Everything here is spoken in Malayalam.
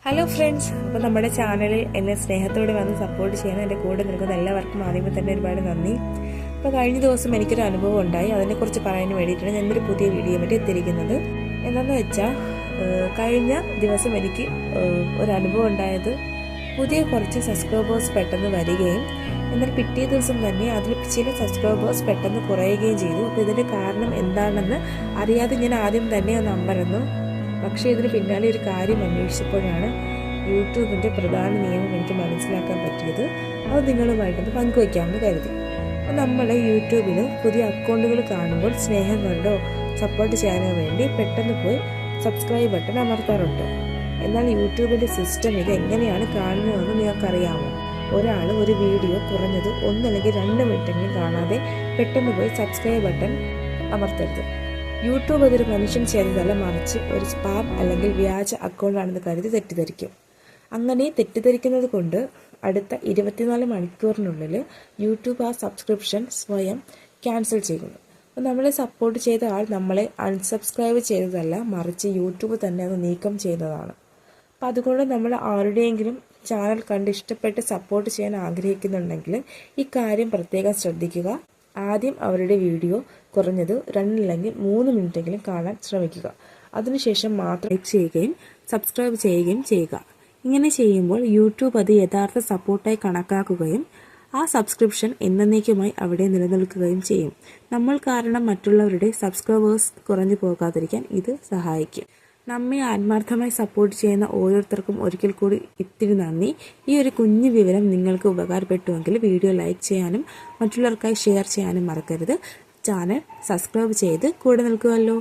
ഹലോ ഫ്രണ്ട്സ്, അപ്പോൾ നമ്മുടെ ചാനലിൽ എന്നെ സ്നേഹത്തോടെ വന്ന് സപ്പോർട്ട് ചെയ്യാൻ എൻ്റെ കൂടെ നിൽക്കുന്ന എല്ലാവർക്കും ആദ്യമേ തന്നെ ഒരുപാട് നന്ദി. അപ്പോൾ കഴിഞ്ഞ ദിവസം എനിക്കൊരു അനുഭവം ഉണ്ടായി. അതിനെക്കുറിച്ച് പറയാൻ വേണ്ടിയിട്ടാണ് ഞാനൊരു പുതിയ വീഡിയോ വേണ്ടി എത്തിയിരിക്കുന്നത്. എന്താണെന്ന് വെച്ചാൽ കഴിഞ്ഞ ദിവസം എനിക്ക് ഒരു അനുഭവം ഉണ്ടായത്, പുതിയ കുറച്ച് സബ്സ്ക്രൈബേഴ്സ് പെട്ടെന്ന് വരികയും എന്നാൽ പിറ്റേ ദിവസം തന്നെ അതിൽ ചില സബ്സ്ക്രൈബേഴ്സ് പെട്ടെന്ന് കുറയുകയും ചെയ്തു. അപ്പോൾ ഇതിൻ്റെ കാരണം എന്താണെന്ന് അറിയാതെ ഞാൻ ആദ്യം തന്നെ ഒന്ന് അമ്പരന്നു. പക്ഷേ ഇതിന് പിന്നാലെ ഒരു കാര്യം അന്വേഷിച്ചപ്പോഴാണ് യൂട്യൂബിൻ്റെ പ്രധാന നിയമം എനിക്ക് മനസ്സിലാക്കാൻ പറ്റിയത്. അത് നിങ്ങളുമായിട്ടൊന്ന് പങ്കുവയ്ക്കാമെന്ന് കരുതി. അപ്പോൾ നമ്മൾ യൂട്യൂബിൽ പുതിയ അക്കൗണ്ടുകൾ കാണുമ്പോൾ സ്നേഹം കൊണ്ടോ സപ്പോർട്ട് ചെയ്യാനോ വേണ്ടി പെട്ടെന്ന് പോയി സബ്സ്ക്രൈബ് ബട്ടൺ അമർത്താറുണ്ട്. എന്നാൽ യൂട്യൂബിൻ്റെ സിസ്റ്റം ഇത് എങ്ങനെയാണ് കാണുന്നതെന്ന് നിങ്ങൾക്കറിയാമോ? ഒരാൾ ഒരു വീഡിയോ കുറഞ്ഞത് 1 അല്ലെങ്കിൽ 2 മിനിറ്റെങ്കിലും കാണാതെ പെട്ടെന്ന് പോയി സബ്സ്ക്രൈബ് ബട്ടൺ അമർത്തരുത്. യൂട്യൂബ് അതൊരു മനുഷ്യൻ ചെയ്തതല്ല, മറിച്ച് ഒരു സ്പാം അല്ലെങ്കിൽ വ്യാജ അക്കൗണ്ടാണെന്ന് കരുതി തെറ്റിദ്ധരിക്കും. അങ്ങനെ തെറ്റിദ്ധരിക്കുന്നത് കൊണ്ട് അടുത്ത 24 മണിക്കൂറിനുള്ളിൽ യൂട്യൂബ് ആ സബ്സ്ക്രിപ്ഷൻ സ്വയം ക്യാൻസൽ ചെയ്യുന്നു. അപ്പോൾ നമ്മളെ സപ്പോർട്ട് ചെയ്ത ആൾ നമ്മളെ അൺസബ്സ്ക്രൈബ് ചെയ്തതല്ല, മറിച്ച് യൂട്യൂബ് തന്നെ അത് നീക്കം ചെയ്യുന്നതാണ്. അപ്പോൾ അതുകൊണ്ട് നമ്മൾ ആരുടെയെങ്കിലും ചാനൽ കണ്ട് ഇഷ്ടപ്പെട്ട് സപ്പോർട്ട് ചെയ്യാൻ ആഗ്രഹിക്കുന്നുണ്ടെങ്കിൽ ഈ കാര്യം പ്രത്യേകം ശ്രദ്ധിക്കുക. ആദ്യം അവരുടെ വീഡിയോ കുറഞ്ഞത് 2 അല്ലെങ്കിൽ 3 മിനിറ്റെങ്കിലും കാണാൻ ശ്രമിക്കുക. അതിനുശേഷം മാത്രം ലൈക്ക് ചെയ്യുകയും സബ്സ്ക്രൈബ് ചെയ്യുകയും ചെയ്യുക. ഇങ്ങനെ ചെയ്യുമ്പോൾ യൂട്യൂബ് അത് യഥാർത്ഥ സപ്പോർട്ടായി കണക്കാക്കുകയും ആ സബ്സ്ക്രിപ്ഷൻ എന്നേക്കുമായി അവിടെ നിലനിൽക്കുകയും ചെയ്യും. നമ്മൾ കാരണം മറ്റുള്ളവരുടെ സബ്സ്ക്രൈബേഴ്സ് കുറഞ്ഞു പോകാതിരിക്കാൻ ഇത് സഹായിക്കും. നമ്മെ ആത്മാർത്ഥമായി സപ്പോർട്ട് ചെയ്യുന്ന ഓരോരുത്തർക്കും ഒരിക്കൽ കൂടി ഇത്തിരി നന്ദി. ഈ ഒരു കുഞ്ഞു വിവരം നിങ്ങൾക്ക് ഉപകാരപ്പെട്ടുവെങ്കിൽ വീഡിയോ ലൈക്ക് ചെയ്യാനും മറ്റുള്ളവർക്കായി ഷെയർ ചെയ്യാനും മറക്കരുത്. ചാനൽ സബ്സ്ക്രൈബ് ചെയ്ത് കൂടെ നിൽക്കുമല്ലോ.